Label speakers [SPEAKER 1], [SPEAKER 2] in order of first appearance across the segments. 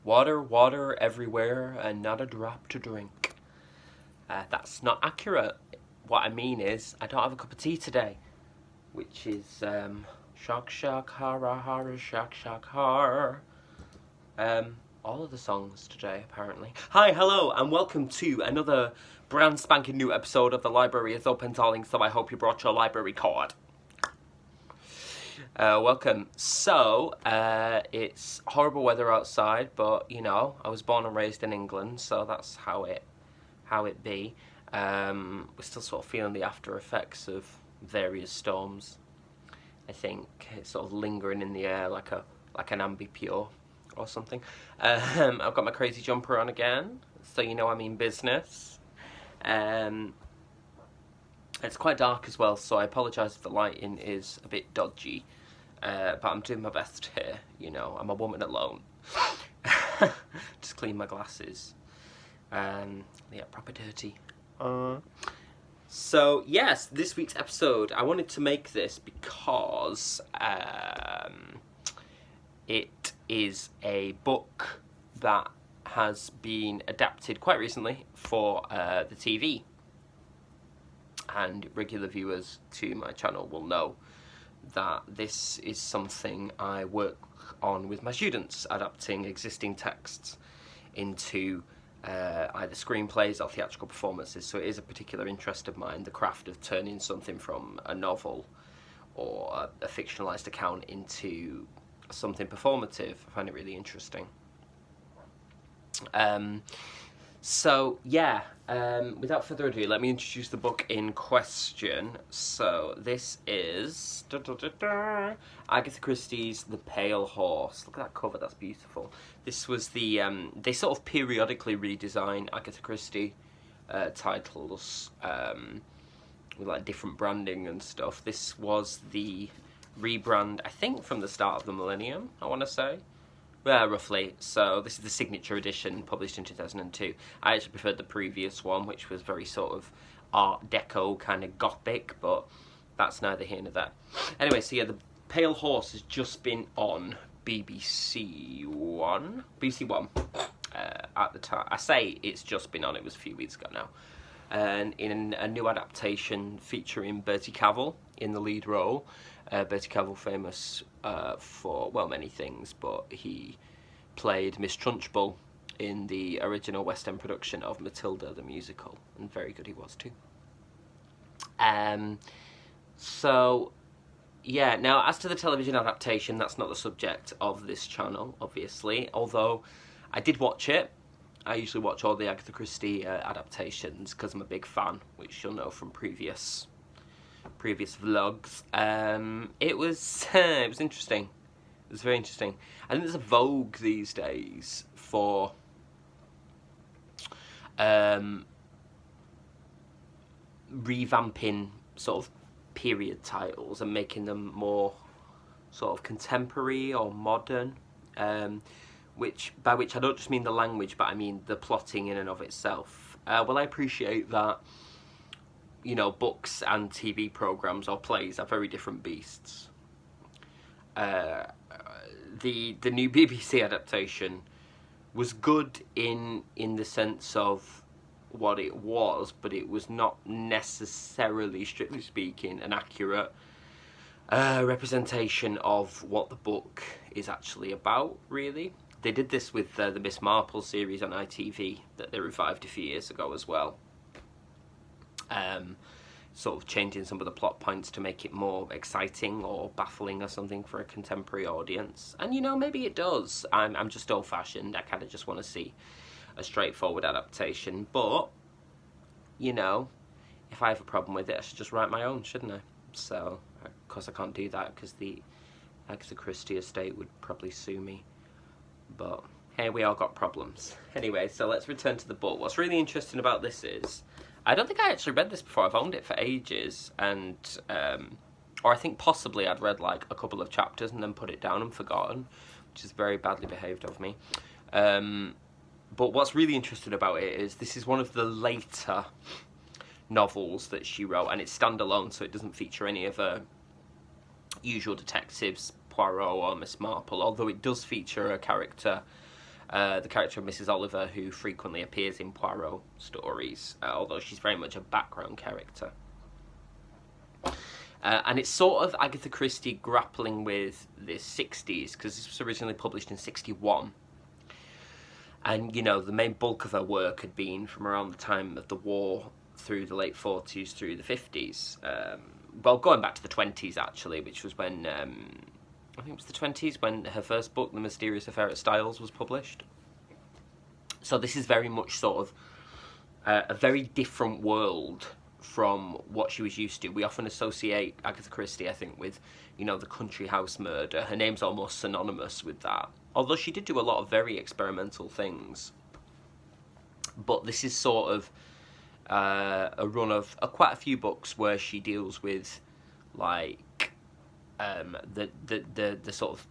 [SPEAKER 1] Water, water everywhere and not a drop to drink. That's not accurate. What I mean is, I don't have a cup of tea today. Which is, shock, shock, horror, horror, shock, shock, horror. All of the songs today, apparently. Hi, hello, and welcome to another brand spanking new episode of The Library is Open, darling, so I hope you brought your library card. Welcome. So, it's horrible weather outside, but, you know, I was born and raised in England, so that's how it be. We're still sort of feeling the after effects of various storms. I think it's sort of lingering in the air like an ambipure or something. I've got my crazy jumper on again, so you know I mean business. It's quite dark as well, so I apologise if the lighting is a bit dodgy, but I'm doing my best here, you know, I'm a woman alone. Just clean my glasses. Yeah, proper dirty. So, yes, this week's episode, I wanted to make this because it is a book that has been adapted quite recently for the TV. And regular viewers to my channel will know that this is something I work on with my students, adapting existing texts into either screenplays or theatrical performances. So it is a particular interest of mine, the craft of turning something from a novel or a fictionalized account into something performative. I find it really interesting. So, yeah, without further ado, let me introduce the book in question. So, this is Agatha Christie's The Pale Horse. Look at that cover, that's beautiful. This was the, they sort of periodically redesign Agatha Christie titles with like different branding and stuff. This was the rebrand, I think, from the start of the millennium, I want to say. Roughly. So this is the signature edition, published in 2002. I actually preferred the previous one, which was very sort of Art Deco, kind of gothic, but that's neither here nor there. Anyway, so yeah, The Pale Horse has just been on BBC One. At the time. I say it's just been on, it was a few weeks ago now. And in a new adaptation featuring Bertie Cavill in the lead role. Bertie Cavill famous for, well, many things, but he played Miss Trunchbull in the original West End production of Matilda the musical, and very good he was too. So, yeah, now as to the television adaptation, that's not the subject of this channel, obviously, although I did watch it. I usually watch all the Agatha Christie adaptations because I'm a big fan, which you'll know from previous vlogs. It was interesting. It was very interesting. I think there's a vogue these days for revamping sort of period titles and making them more sort of contemporary or modern. By which I don't just mean the language, but I mean the plotting in and of itself. Well, I appreciate that, you know, books and TV programmes or plays are very different beasts. The new BBC adaptation was good in the sense of what it was, but it was not necessarily, strictly speaking, an accurate representation of what the book is actually about, really. They did this with the Miss Marple series on ITV that they revived a few years ago as well. Sort of changing some of the plot points to make it more exciting or baffling or something for a contemporary audience. And, you know, maybe it does. I'm just old-fashioned. I kind of just want to see a straightforward adaptation. But, you know, if I have a problem with it, I should just write my own, shouldn't I? So, of course I can't do that because the Agatha Christie estate would probably sue me. But, hey, we all got problems. Anyway, so let's return to the book. What's really interesting about this is, I don't think I actually read this before. I've owned it for ages, and or I think possibly I'd read like a couple of chapters and then put it down and forgotten, which is very badly behaved of me. But what's really interesting about it is this is one of the later novels that she wrote, and it's standalone, so it doesn't feature any of her usual detectives, Poirot or Miss Marple, although it does feature a character the character of Mrs. Oliver, who frequently appears in Poirot stories, although she's very much a background character. And it's sort of Agatha Christie grappling with the 60s, because this was originally published in 61. And, you know, the main bulk of her work had been from around the time of the war through the late 40s through the 50s. Well, going back to the 20s, actually, which was when, I think it was the 20s, when her first book, The Mysterious Affair at Styles, was published. So this is very much sort of a very different world from what she was used to. We often associate Agatha Christie, I think, with, you know, the country house murder. Her name's almost synonymous with that. Although she did do a lot of very experimental things. But this is sort of a run of quite a few books where she deals with, like, the sort of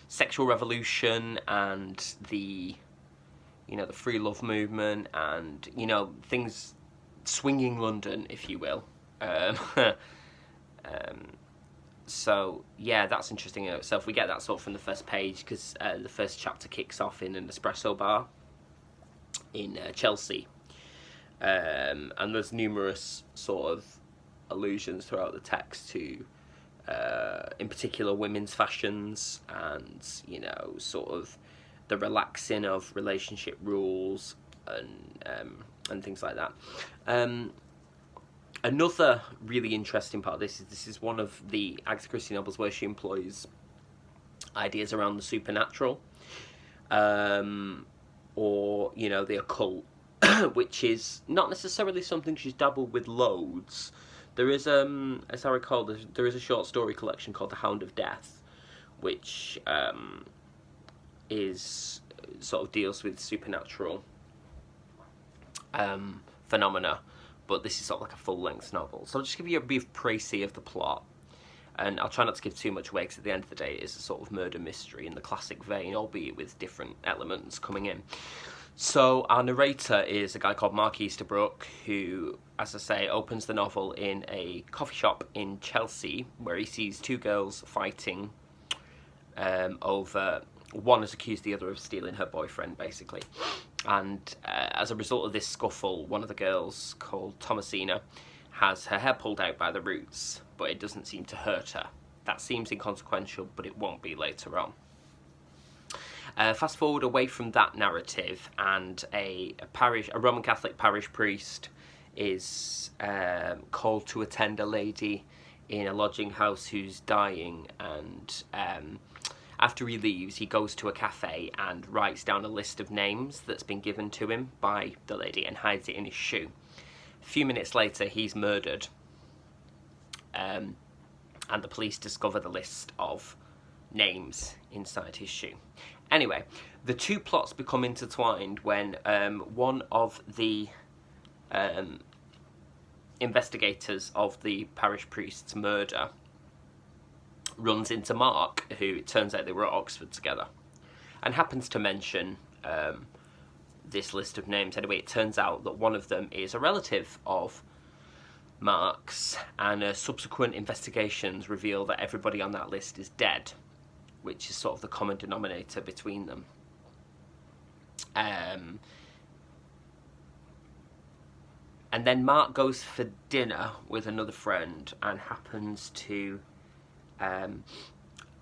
[SPEAKER 1] sexual revolution and the, you know, the free love movement and, you know, things, swinging London, if you will. So, yeah, that's interesting in itself. We get that sort of from the first page, because the first chapter kicks off in an espresso bar in Chelsea. And there's numerous sort of allusions throughout the text to, in particular, women's fashions and, you know, sort of the relaxing of relationship rules and things like that. Another really interesting part of this is one of the Agatha Christie novels where she employs ideas around the supernatural, or, you know, the occult, which is not necessarily something she's dabbled with loads. There is, as I recall, there is a short story collection called The Hound of Death, which is sort of deals with supernatural phenomena, but this is sort of like a full-length novel. So I'll just give you a brief précis of the plot, and I'll try not to give too much away, because at the end of the day it is a sort of murder mystery in the classic vein, albeit with different elements coming in. So our narrator is a guy called Mark Easterbrook, who, as I say, opens the novel in a coffee shop in Chelsea, where he sees two girls fighting over... One has accused the other of stealing her boyfriend, basically. And as a result of this scuffle, one of the girls, called Thomasina, has her hair pulled out by the roots, but it doesn't seem to hurt her. That seems inconsequential, but it won't be later on. Fast forward away from that narrative, and a Roman Catholic parish priest is called to attend a lady in a lodging house who's dying, and after he leaves, he goes to a cafe and writes down a list of names that's been given to him by the lady and hides it in his shoe. A few minutes later, he's murdered, and the police discover the list of names inside his shoe. Anyway, the two plots become intertwined when one of the investigators of the parish priest's murder runs into Mark, who it turns out they were at Oxford together, and happens to mention this list of names. Anyway, it turns out that one of them is a relative of Mark's, and subsequent investigations reveal that everybody on that list is dead, which is sort of the common denominator between them. And then Mark goes for dinner with another friend and happens to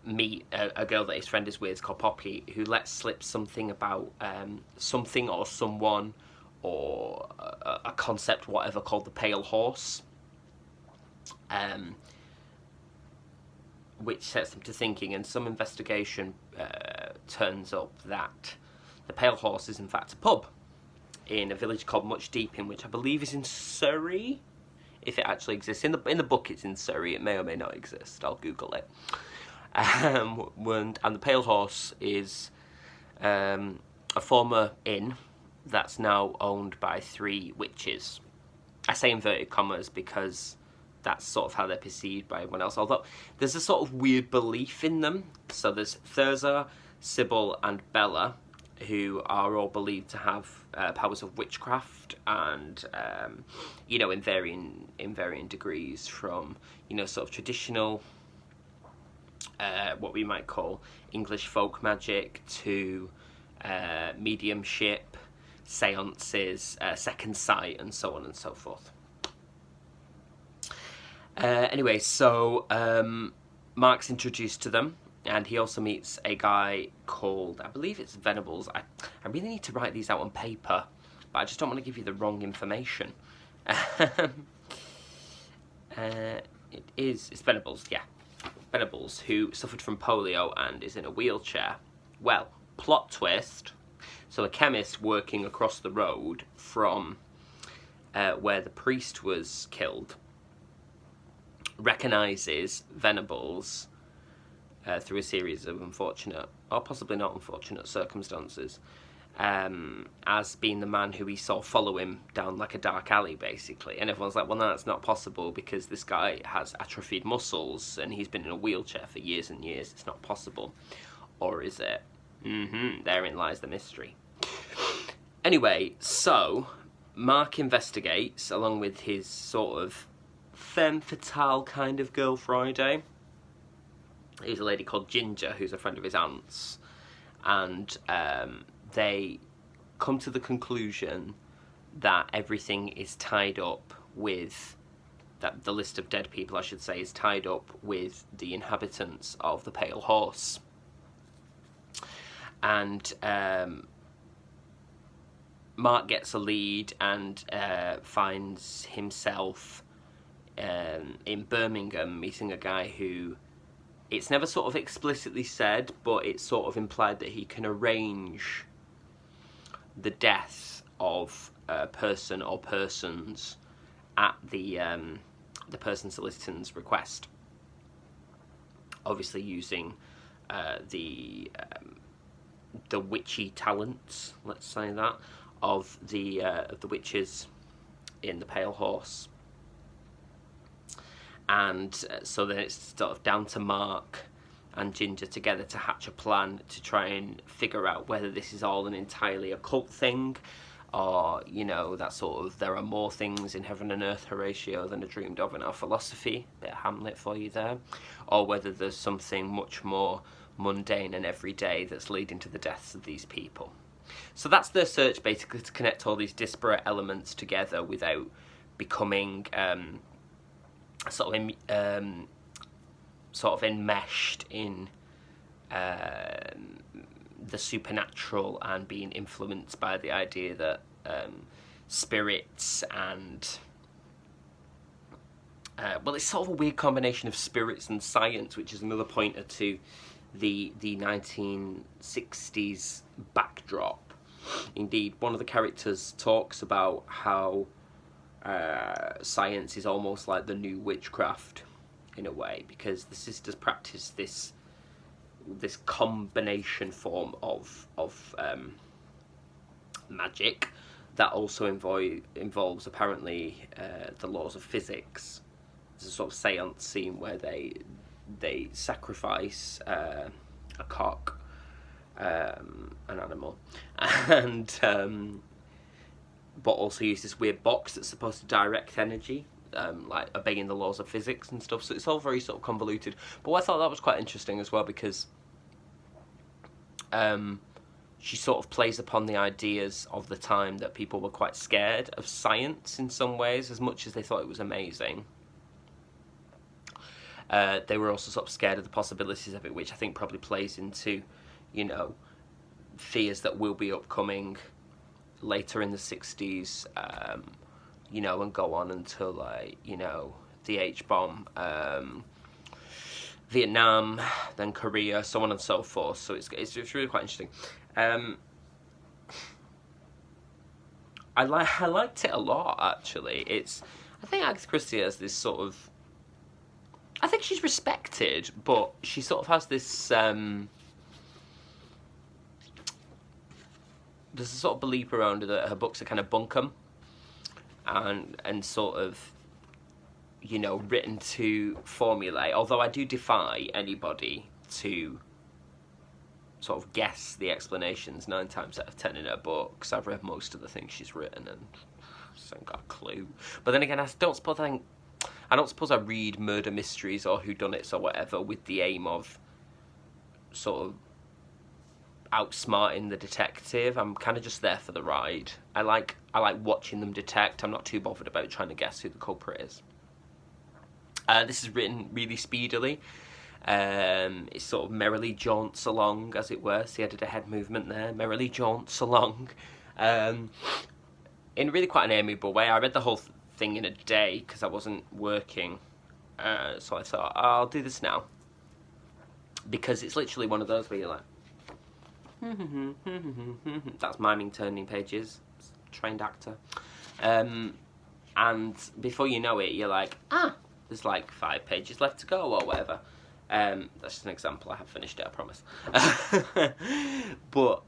[SPEAKER 1] meet a girl that his friend is with, called Poppy, who lets slip something about something or someone or a concept, whatever, called the Pale Horse, which sets them to thinking, and some investigation turns up that the Pale Horse is in fact a pub in a village called Much Deeping, which I believe is in Surrey, if it actually exists. In the book it's in Surrey, it may or may not exist, I'll Google it. And the Pale Horse is a former inn that's now owned by three witches. I say inverted commas because that's sort of how they're perceived by everyone else, although there's a sort of weird belief in them. So there's Thirza, Sybil and Bella, who are all believed to have powers of witchcraft, and in varying degrees, from sort of traditional what we might call English folk magic to mediumship, seances, second sight, and so on and so forth. Anyway, so Mark's introduced to them, and he also meets a guy called, I believe it's Venables. I really need to write these out on paper, but I just don't want to give you the wrong information. It's Venables, yeah. Venables, who suffered from polio and is in a wheelchair. Well, plot twist. So a chemist working across the road from where the priest was killed recognises Venables through a series of unfortunate, or possibly not unfortunate, circumstances as being the man who he saw follow him down like a dark alley, basically. And everyone's like, well, no, that's not possible because this guy has atrophied muscles and he's been in a wheelchair for years and years. It's not possible. Or is it? Therein lies the mystery. Anyway, so Mark investigates along with his sort of femme fatale kind of girl Friday. There's a lady called Ginger who's a friend of his aunt's, and they come to the conclusion that everything is tied up with, that the list of dead people, I should say, is tied up with the inhabitants of the Pale Horse. And Mark gets a lead and finds himself in Birmingham meeting a guy who, it's never sort of explicitly said, but it's sort of implied that he can arrange the death of a person or persons at the person soliciting's request. Obviously using the witchy talents, let's say that, of the witches in the Pale Horse. And so then it's sort of down to Mark and Ginger together to hatch a plan to try and figure out whether this is all an entirely occult thing, or, you know, that sort of there are more things in heaven and earth, Horatio, than are dreamed of in our philosophy. Bit of Hamlet for you there. Or whether there's something much more mundane and everyday that's leading to the deaths of these people. So that's their search, basically, to connect all these disparate elements together without becoming sort of enmeshed in the supernatural and being influenced by the idea that spirits and well, it's sort of a weird combination of spirits and science, which is another pointer to the 1960s backdrop. Indeed, one of the characters talks about how science is almost like the new witchcraft in a way, because the sisters practice this combination form of magic that also involves apparently the laws of physics. There's a sort of seance scene where they sacrifice a cock, an animal, and but also use this weird box that's supposed to direct energy, like obeying the laws of physics and stuff. So it's all very sort of convoluted. But I thought that was quite interesting as well, because she sort of plays upon the ideas of the time that people were quite scared of science in some ways, as much as they thought it was amazing. They were also sort of scared of the possibilities of it, which I think probably plays into, you know, fears that will be upcoming later in the 60s, you know, and go on until, like, you know, the H-bomb, Vietnam, then Korea, so on and so forth. So it's really quite interesting. I liked it a lot, actually. I think Agatha Christie has this sort of, I think she's respected, but she sort of has this there's a sort of belief around her that her books are kind of bunkum and sort of, you know, written to formulate. Although I do defy anybody to sort of guess the explanations 9 times out of 10 in her books. I've read most of the things she's written and I just haven't got a clue. But then again, I don't suppose I read murder mysteries or whodunits or whatever with the aim of sort of outsmarting the detective. I'm kind of just there for the ride. I like watching them detect. I'm not too bothered about trying to guess who the culprit is. This is written really speedily. It sort of merrily jaunts along, as it were. See, I did a head movement there. Merrily jaunts along. In really quite an amiable way. I read the whole thing in a day because I wasn't working. So I thought, I'll do this now. Because it's literally one of those where you're like... That's miming turning pages. Trained actor. And before you know it, you're like, there's like 5 pages left to go or whatever. That's just an example. I have finished it, I promise. But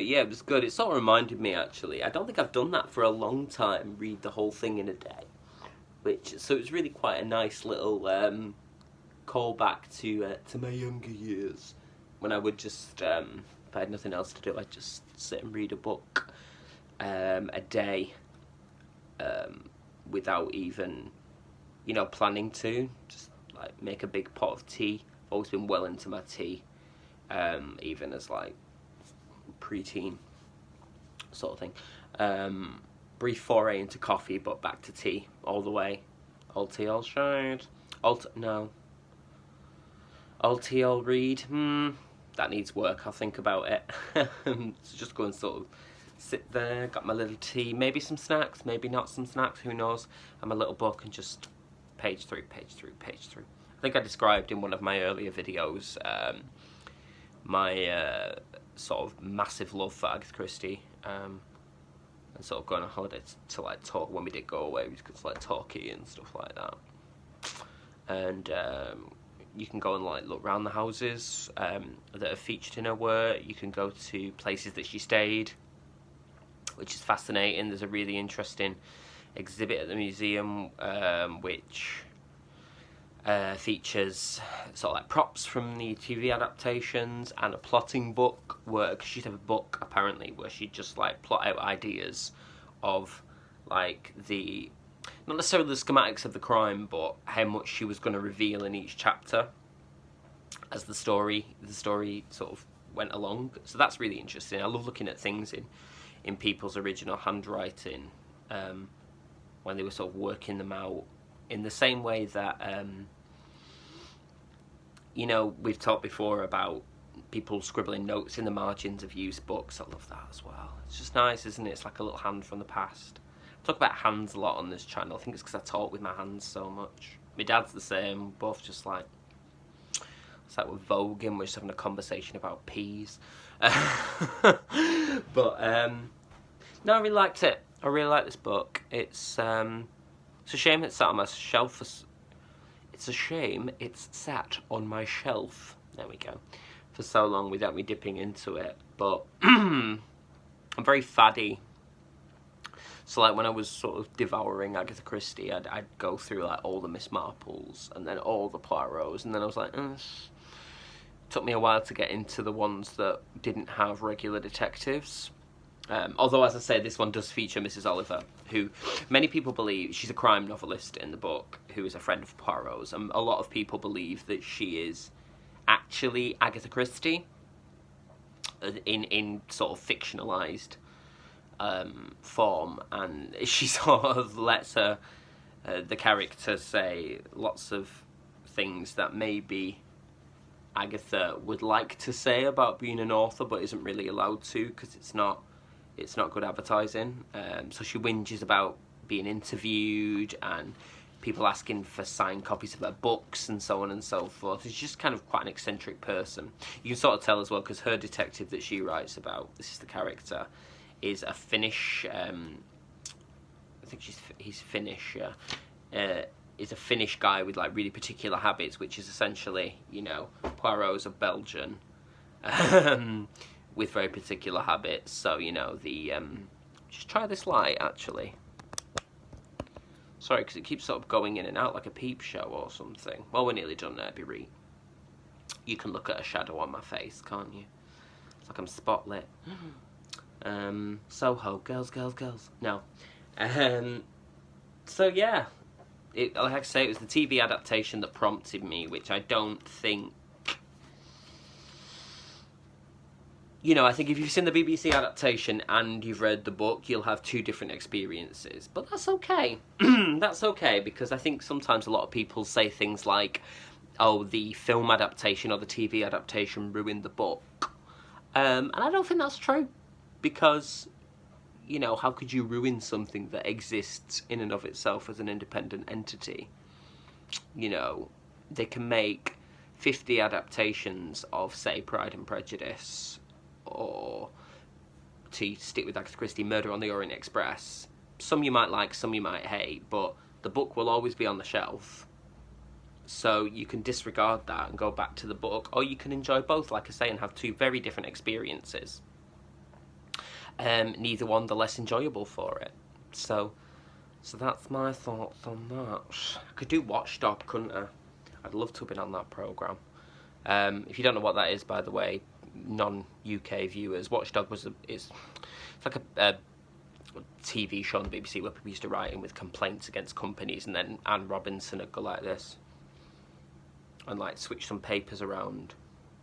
[SPEAKER 1] yeah, it was good. It sort of reminded me, actually. I don't think I've done that for a long time, read the whole thing in a day. So it was really quite a nice little callback to my younger years, when I would just, if I had nothing else to do, I'd just sit and read a book a day without even, planning to. Just like make a big pot of tea. Always been well into my tea, even as like preteen sort of thing. Brief foray into coffee, but back to tea all the way. Old tea, old shade. Old tea, old read. That needs work. I'll think about it. So just go and sort of sit there. Got my little tea. Maybe some snacks. Maybe not some snacks. Who knows? And my little book, and just page through, page through, page through. I think I described in one of my earlier videos my sort of massive love for Agatha Christie. And sort of going on holiday to like talk. When we did go away, we could like Torquay and stuff like that. And you can go and like look around the houses that are featured in her work. You can go to places that she stayed, which is fascinating. There's a really interesting exhibit at the museum which features sort of like props from the TV adaptations, and a plotting book where, cause she'd have a book apparently where she'd just like plot out ideas of like not necessarily the schematics of the crime, but how much she was going to reveal in each chapter as the story sort of went along. So that's really interesting. I love looking at things in people's original handwriting when they were sort of working them out, in the same way that we've talked before about people scribbling notes in the margins of used books. I love that as well. It's just nice, isn't it? It's like a little hand from the past. I talk about hands a lot on this channel. I think it's because I talk with my hands so much. My dad's the same. Both just like, it's like we're voguing. We're just having a conversation about peas. But no, I really liked it. I really like this book. It's a shame it's sat on my shelf. It's a shame it's sat on my shelf. There we go. For so long without me dipping into it. But I'm very faddy. So like when I was sort of devouring Agatha Christie, I'd go through like all the Miss Marples and then all the Poirots, and then I was like, it took me a while to get into the ones that didn't have regular detectives. Although, as I say, this one does feature Mrs. Oliver, who many people believe, she's a crime novelist in the book, who is a friend of Poirot's, and a lot of people believe that she is actually Agatha Christie in sort of fictionalised form, and she sort of lets her the character say lots of things that maybe Agatha would like to say about being an author, but isn't really allowed to because it's not good advertising. So she whinges about being interviewed and people asking for signed copies of her books and so on and so forth. She's just kind of quite an eccentric person. You can sort of tell as well because her detective that she writes about, this is the character, is a Finnish, I think he's Finnish, is a Finnish guy with like really particular habits, which is essentially, Poirot's a Belgian. With very particular habits, so just try this light actually. Sorry, because it keeps sort of going in and out like a peep show or something. Well, we're nearly done now, Berie. You can look at a shadow on my face, can't you? It's like I'm spotlit. Soho, girls. No. So yeah, like I say, it was the TV adaptation that prompted me, which I don't think you know, I think if you've seen the BBC adaptation and you've read the book, you'll have two different experiences. But that's okay. That's okay, because I think sometimes a lot of people say things like, oh, the film adaptation or the TV adaptation ruined the book. And I don't think that's true, because, you know, how could you ruin something that exists in and of itself as an independent entity? You know, they can make 50 adaptations of, say, Pride and Prejudice, or, to stick with Agatha Christie, Murder on the Orient Express. Some you might like, some you might hate, but the book will always be on the shelf. So you can disregard that and go back to the book, or you can enjoy both, like I say, and have two very different experiences. Neither one the less enjoyable for it. So that's my thoughts on that. I could do Watchdog, couldn't I? I'd love to have been on that programme. If you don't know what that is, by the way, non-UK viewers, Watchdog it's like a TV show on the BBC where people used to write in with complaints against companies, and then Anne Robinson would go like this and like switch some papers around.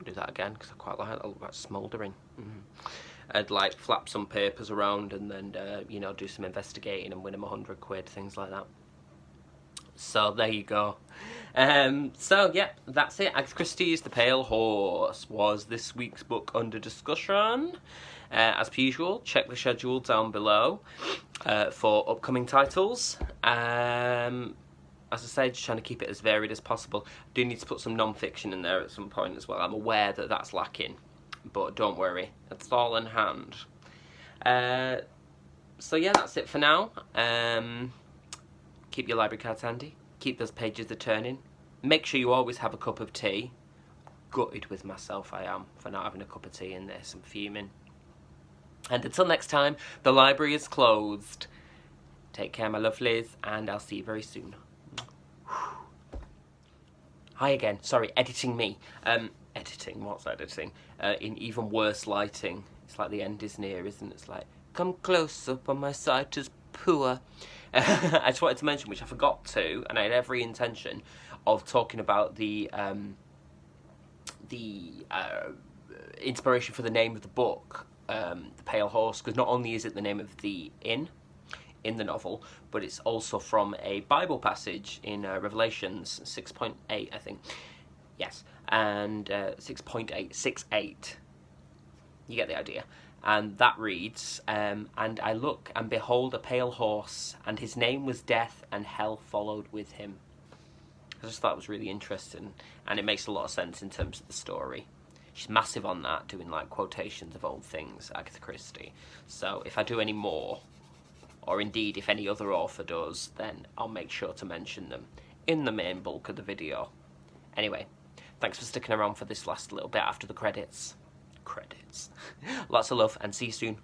[SPEAKER 1] Do that again, because I quite like it. I look like smouldering. I'd like flap some papers around and then you know, do some investigating and win them £100, things like that. So there you go. So yeah, that's it. Agatha Christie's The Pale Horse was this week's book under discussion. As per usual, check the schedule down below for upcoming titles. As I said, just trying to keep it as varied as possible. I do need to put some non-fiction in there at some point as well. I'm aware that that's lacking, but don't worry, it's all in hand. So yeah, that's it for now. Keep your library cards handy. Keep those pages a-turning. Make sure you always have a cup of tea. Gutted with myself I am for not having a cup of tea in this. I'm fuming. And until next time, the library is closed. Take care, my lovelies, and I'll see you very soon. Hi again. Sorry, editing me. Editing? What's editing? In even worse lighting. It's like the end is near, isn't it? It's like, come closer, but my sight is poor. I just wanted to mention, which I forgot to, and I had every intention of talking about the inspiration for the name of the book, The Pale Horse, because not only is it the name of the inn in the novel, but it's also from a Bible passage in Revelations 6.8, I think. Yes, and 6.868. You get the idea. And that reads, and I look, and behold a pale horse, and his name was Death, and hell followed with him. I just thought it was really interesting, and it makes a lot of sense in terms of the story. She's massive on that, doing like quotations of old things, Agatha Christie. So if I do any more, or indeed if any other author does, then I'll make sure to mention them in the main bulk of the video. Anyway, thanks for sticking around for this last little bit after the credits. Lots of love, and see you soon.